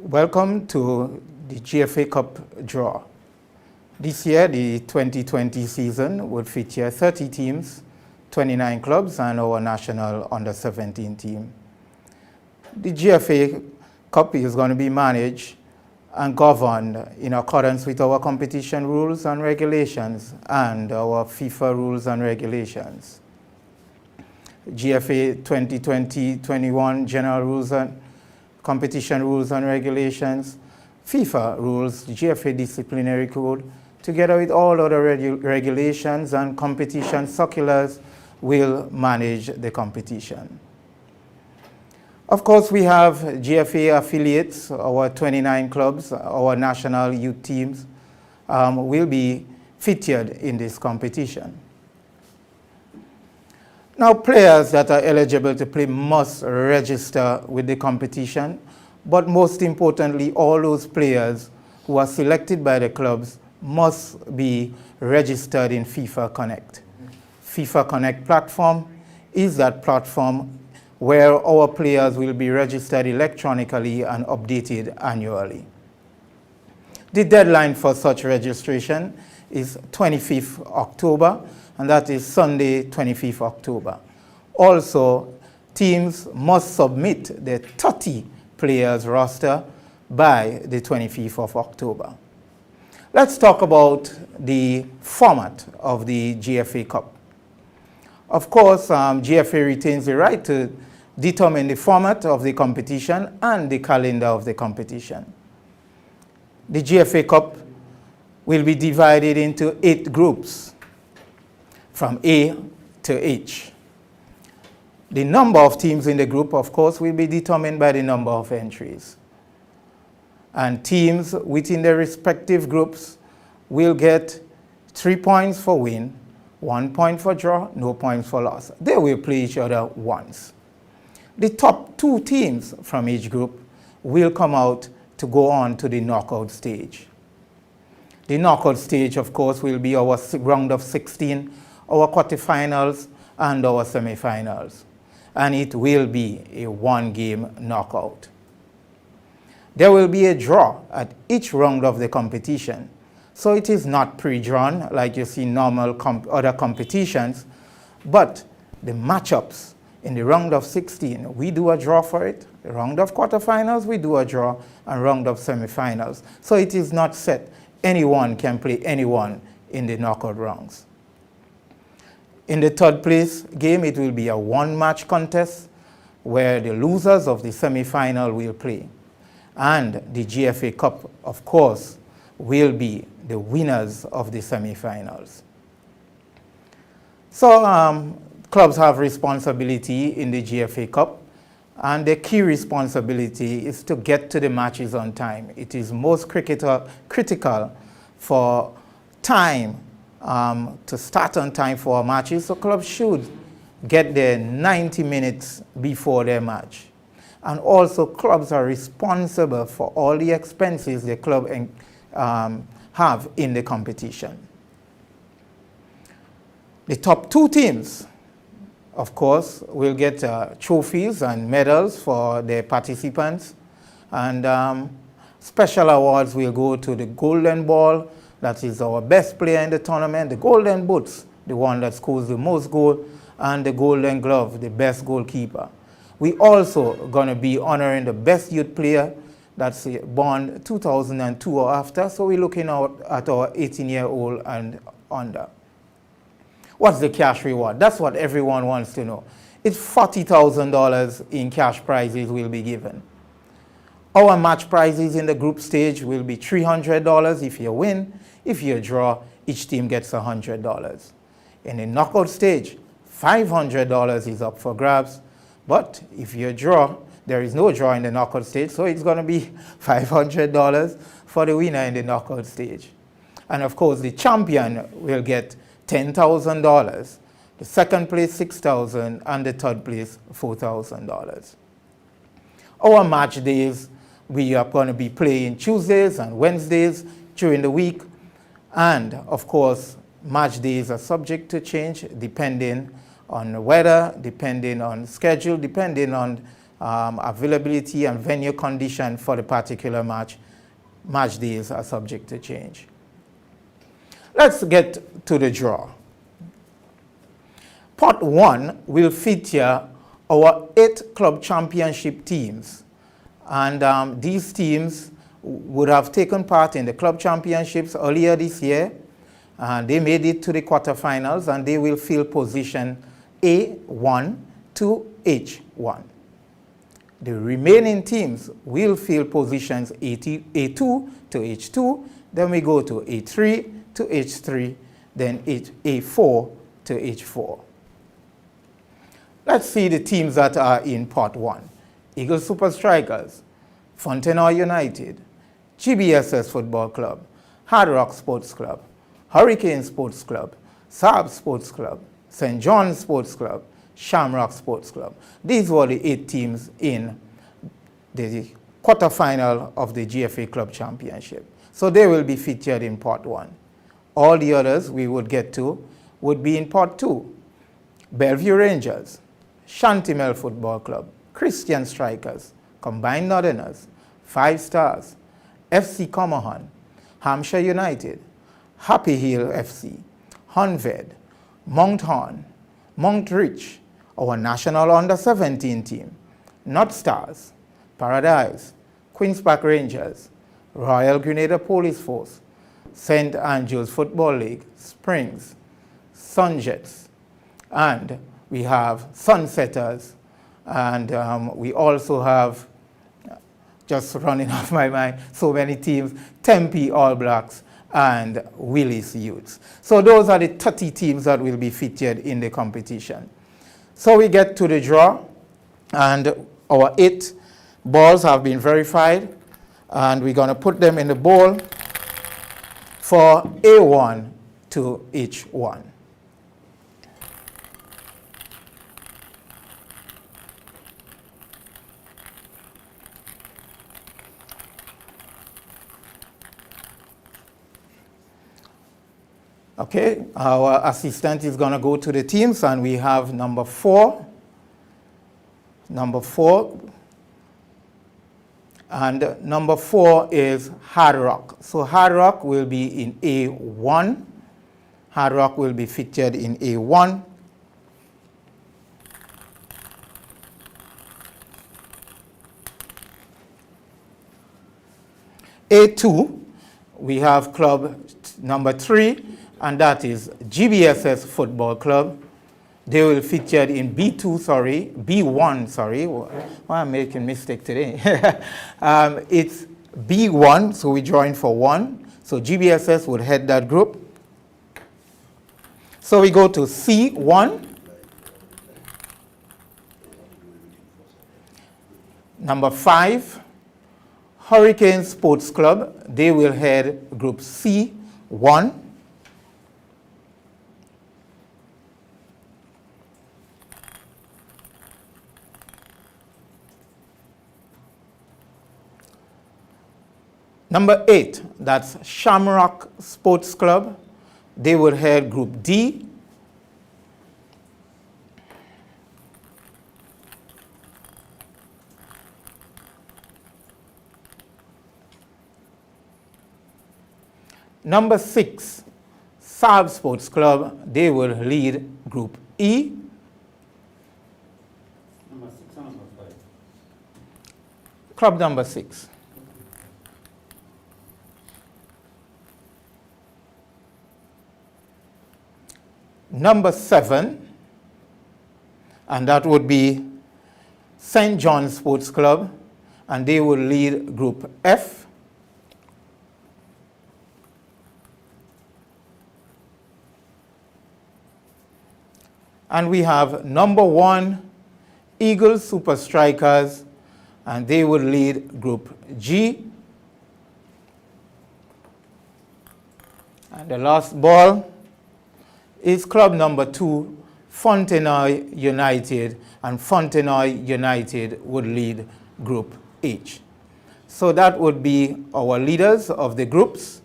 Welcome to the GFA Cup Draw. This year, the 2020 season would feature 30 teams, 29 clubs, and our national under-17 team. The GFA Cup is going to be managed and governed in accordance with our competition rules and regulations and our FIFA rules and regulations. GFA 2020-21 General Rules and Competition Rules and Regulations, FIFA rules, the GFA Disciplinary Code, together with all other regulations and competition circulars, will manage the competition. Of course, we have GFA affiliates, our 29 clubs, our national youth teams will be featured in this competition. Now, players that are eligible to play must register with the competition, but most importantly, all those players who are selected by the clubs must be registered in FIFA Connect. FIFA Connect platform is that platform where our players will be registered electronically and updated annually. The deadline for such registration is 25th October, and that is Sunday, 25th October. Also, teams must submit their 30 players roster by the 25th of October. Let's talk about the format of the GFA Cup. Of course, GFA retains the right to determine the format of the competition and the calendar of the competition. The GFA Cup will be divided into 8 groups, from A to H. The number of teams in the group, of course, will be determined by the number of entries. And teams within their respective groups will get 3 points for win, 1 point for draw, no points for loss. They will play each other once. The top 2 teams from each group will come out to go on to the knockout stage. The knockout stage, of course, will be our round of 16, our quarterfinals, and our semifinals. And it will be a 1-game knockout. There will be a draw at each round of the competition. So it is not pre-drawn like you see normal other competitions, but the matchups in the round of 16, we do a draw for it. The round of quarterfinals, we do a draw, and round of semifinals. So it is not set. Anyone can play anyone in the knockout rounds. In the third place game, it will be a 1-match contest where the losers of the semi-final will play. And the GFA Cup, of course, will be the winners of the semi-finals. So clubs have responsibility in the GFA Cup, and the key responsibility is to get to the matches on time. It is most critical for time to start on time for our matches, so clubs should get there 90 minutes before their match. And also, clubs are responsible for all the expenses the club have in the competition. The top 2 teams, of course, will get trophies and medals for their participants, and special awards will go to the Golden Ball, that is our best player in the tournament, the Golden Boots, the one that scores the most goal, and the Golden Glove, the best goalkeeper. We also going to be honoring the best youth player that's born 2002 or after, so we're looking out at our 18-year-old and under. What's the cash reward? That's what everyone wants to know. It's $40,000 in cash prizes will be given. Our match prizes in the group stage will be $300 if you win. If you draw, each team gets $100. In the knockout stage, $500 is up for grabs. But if you draw, there is no draw in the knockout stage, so it's going to be $500 for the winner in the knockout stage. And of course, the champion will get $10,000, the second place $6,000, and the third place $4,000. Our match days, we are going to be playing Tuesdays and Wednesdays during the week, and of course, match days are subject to change depending on the weather, depending on schedule, depending on availability and venue condition for the particular match days are subject to change. Let's get to the draw. Pot 1 will feature our 8 club championship teams. And these teams would have taken part in the club championships earlier this year. And they made it to the quarterfinals, and they will fill position A1 to H1. The remaining teams will fill positions A2 to H2. Then we go to A3 to H3, then A4 to H4. Let's see the teams that are in Pot 1. Eagle Super Strikers, Fontenoy United, GBSS Football Club, Hard Rock Sports Club, Hurricane Sports Club, Saab Sports Club, St. John's Sports Club, Shamrock Sports Club. These were the 8 teams in the quarterfinal of the GFA Club Championship. So they will be featured in Pot 1. All the others we would get to would be in Pot 2. Bellevue Rangers, Shantimel Football Club, Christian Strikers, Combined Northerners, 5 Stars, FC Comohan, Hampshire United, Happy Hill FC, Honved, Mount Horn, Mount Rich, our national under-17 team, North Stars, Paradise, Queen's Park Rangers, Royal Grenada Police Force, St. Andrews Football League, Springs, Sunjets, and we have Sunsetters, and we also have, just running off my mind, so many teams, Tempe All Blacks and Willis Youths. So those are the 30 teams that will be featured in the competition. So we get to the draw, and our 8 balls have been verified, and we're going to put them in the bowl for A1 to H1. Okay, our assistant is going to go to the teams, and we have number 4, and number 4 is Hard Rock. So Hard Rock will be in A1. Hard Rock will be featured in A1. A2, we have club number 3, and that is GBSS Football Club. They will feature in B1, sorry. Why am I making mistake today? It's B1, so we join for 1. So GBSS would head that group. So we go to C1. Number 5, Hurricane Sports Club. They will head group C1. Number 8, that's Shamrock Sports Club. They will head Group D. Number 6, Saab Sports Club. They will lead Group E. Number 6 and number 5. Club number 6. Number 7, and that would be St. John's Sports Club, and they will lead Group F. And we have number 1, Eagle Super Strikers, and they will lead Group G. And the last ball is club number 2, Fontenoy United, and Fontenoy United would lead Group H. So that would be our leaders of the groups.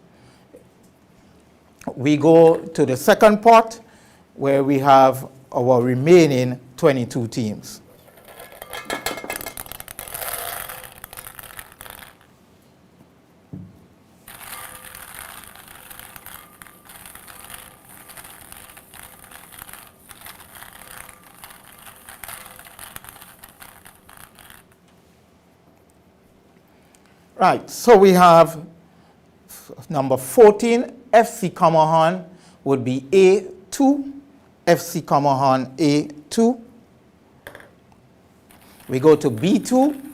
We go to the second pot, where we have our remaining 22 teams. Right, so we have number 14, FC Comohan would be A2. FC Comohan A2. We go to B2.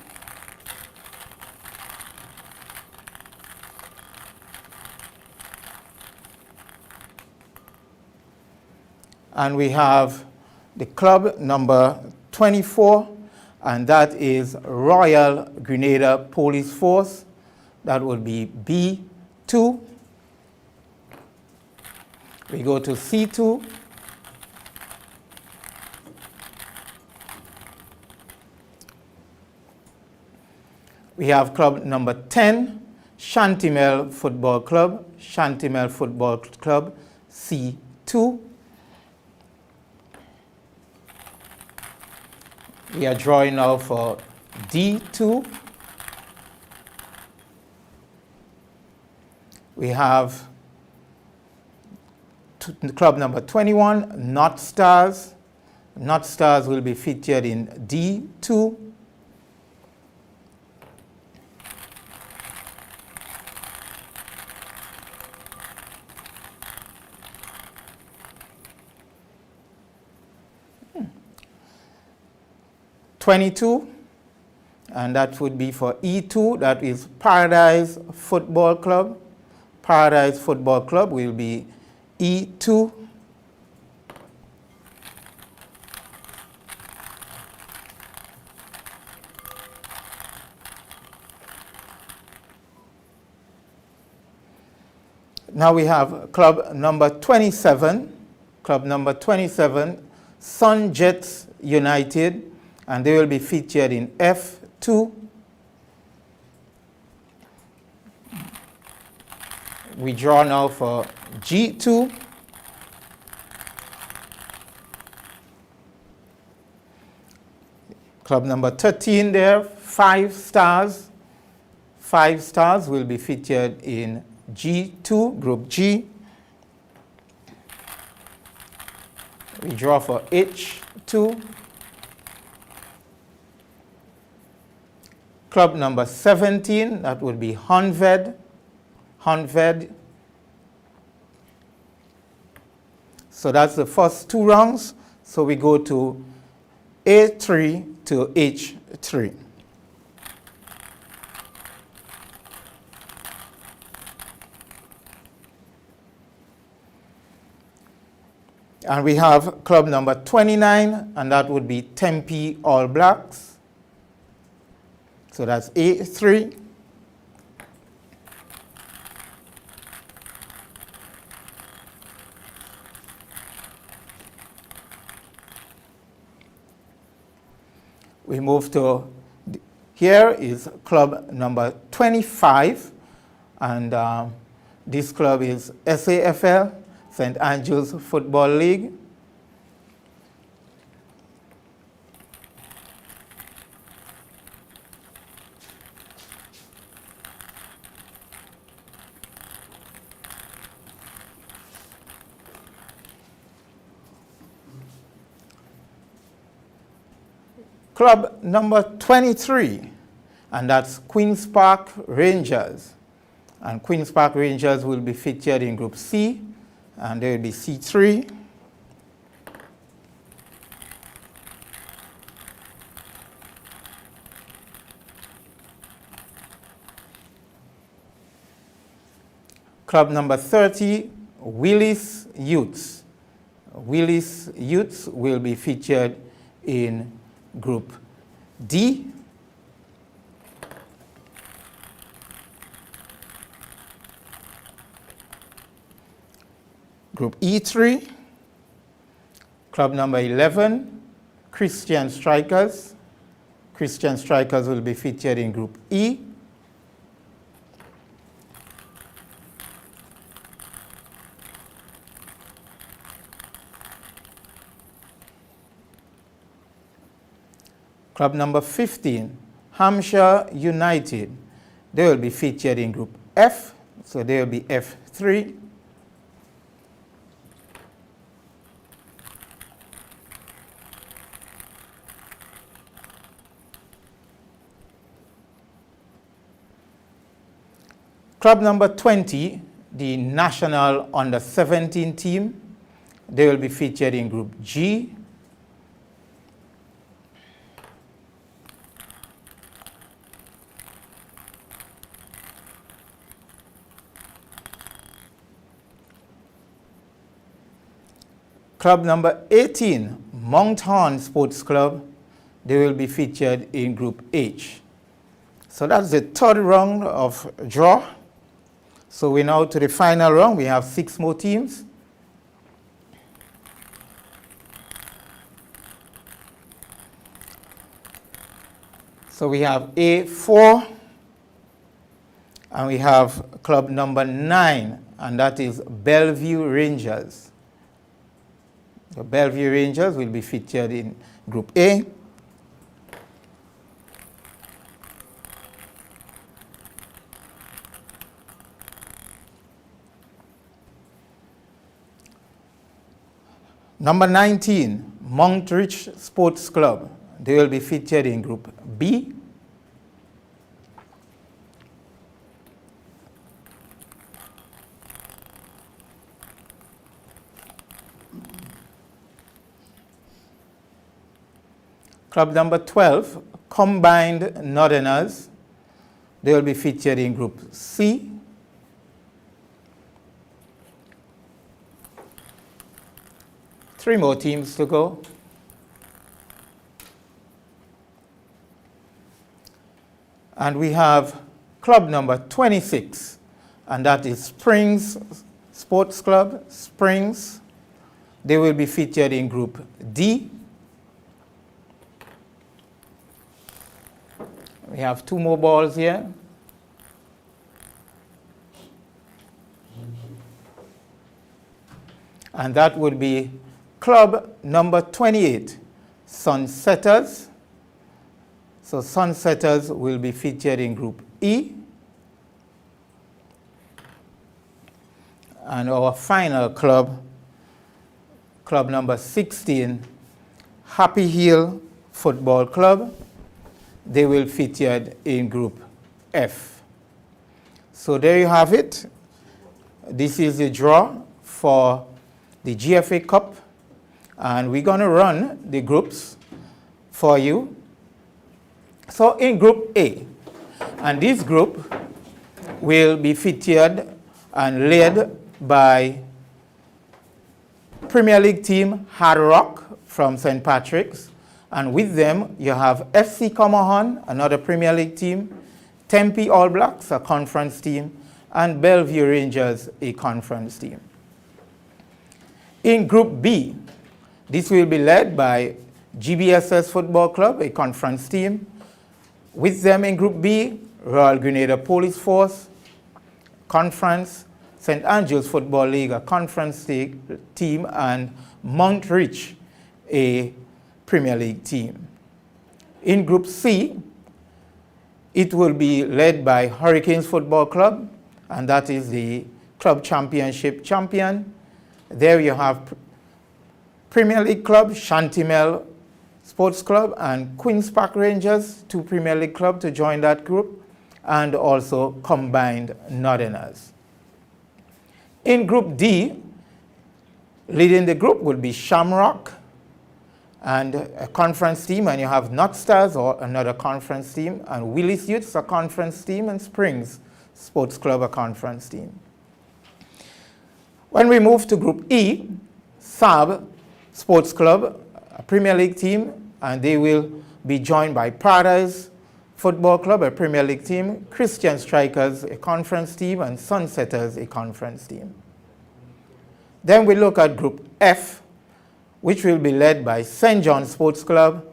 And we have the club number 24, and that is Royal Grenada Police Force. That would be B2. We go to C2. We have club number 10, Shantimel Football Club. Shantimel Football Club, C2. We are drawing now for D2. We have club number 21, North Stars. North Stars will be featured in D2. Hmm. 22, and that would be for E2, that is Paradise Football Club. Paradise Football Club will be E2. Now we have club number 27, Sun Jets United, and they will be featured in F2. We draw now for G2. Club number 13 there, 5 Stars. 5 Stars will be featured in G2, Group G. We draw for H2. Club number 17, that would be Honved. Honved. So that's the first 2 rounds. So we go to A3 to H3. And we have club number 29, and that would be Tempe All Blacks. So that's A3. We move to, here is club number 25, and this club is SAFL, St. Andrews Football League. Club number 23, and that's Queen's Park Rangers. And Queen's Park Rangers will be featured in Group C, and there will be C3. Club number 30, Willis Youths. Willis Youths will be featured in Group D. Group E3, club number 11, Christian Strikers. Christian Strikers will be featured in Group E. Club number 15, Hampshire United. They will be featured in Group F, so they will be F3. Club number 20, the national under-17 team, they will be featured in Group G. Club number 18, Mount Horn Sports Club, they will be featured in Group H. So that's the third round of draw. So we're now to the final round. We have 6 more teams. So we have A4, and we have club number 9, and that is Bellevue Rangers. The Bellevue Rangers will be featured in Group A. Number 19, Montreach Sports Club. They will be featured in Group B. Club number 12, Combined Northerners. They will be featured in Group C. Three more teams to go. And we have club number 26, and that is Springs Sports Club, Springs. They will be featured in Group D. We have 2 more balls here. And that would be club number 28, Sunsetters. So Sunsetters will be featured in Group E. And our final club, club number 16, Happy Hill Football Club. They will featured in Group F. So there you have it. This is the draw for the GFA Cup, and we're going to run the groups for you. So in Group A, and this group will be featured and led by Premier League team Hard Rock from St. Patrick's, and with them you have FC Comohon, another Premier League team, Tempe All Blacks, a conference team, and Bellevue Rangers, a conference team. In Group B, this will be led by GBSS Football Club, a conference team. With them in Group B, Royal Grenada Police Force, conference, St. Andrews Football League, a conference team, and Montreach, a Premier League team. In Group C, it will be led by Hurricanes Football Club, and that is the club championship champion. There you have Premier League club, Shantimel Sports Club, and Queen's Park Rangers, 2 Premier League clubs to join that group, and also Combined Northerners. In Group D, leading the group will be Shamrock and a conference team, and you have North Stars, or another conference team, and Willis Youths, a conference team, and Springs Sports Club, a conference team. When we move to Group E, SAB Sports Club, a Premier League team, and they will be joined by Paradise Football Club, a Premier League team, Christian Strikers, a conference team, and Sunsetters, a conference team. Then we look at Group F, which will be led by St. John Sports Club,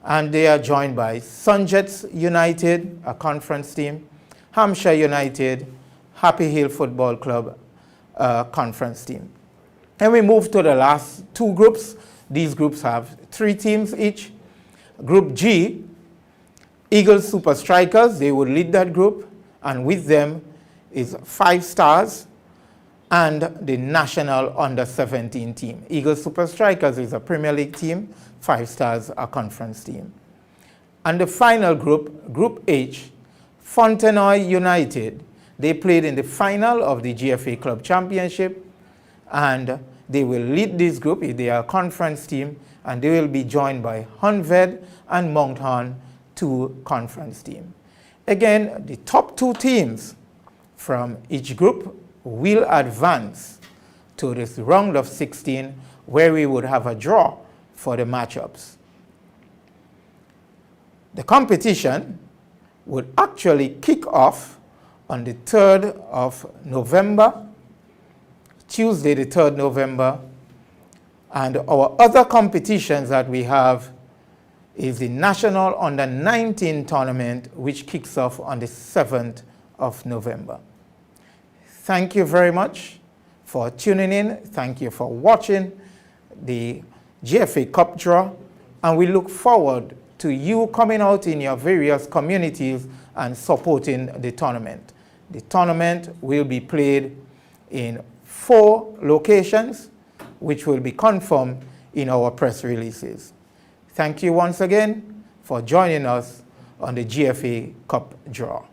and they are joined by Sunjets United, a conference team, Hampshire United, Happy Hill Football Club, a conference team. And we move to the last 2 groups. These groups have 3 teams each. Group G, Eagles Super Strikers, they will lead that group, and with them is 5 Stars and the national under-17 team. Eagles Super Strikers is a Premier League team, 5 Stars a conference team. And the final group, Group H, Fontenoy United, They played in the final of the GFA Club Championship, and they will lead this group. They are a conference team, and they will be joined by Honved and Mount Horn, 2 conference teams. Again, the top 2 teams from each group will advance to this round of 16, where we would have a draw for the matchups. The competition would actually kick off on the 3rd of November, Tuesday the 3rd November, and our other competitions that we have is the National Under-19 tournament, which kicks off on the 7th of November. Thank you very much for tuning in. Thank you for watching the GFA Cup Draw, and we look forward to you coming out in your various communities and supporting the tournament. The tournament will be played in 4 locations, which will be confirmed in our press releases. Thank you once again for joining us on the GFA Cup Draw.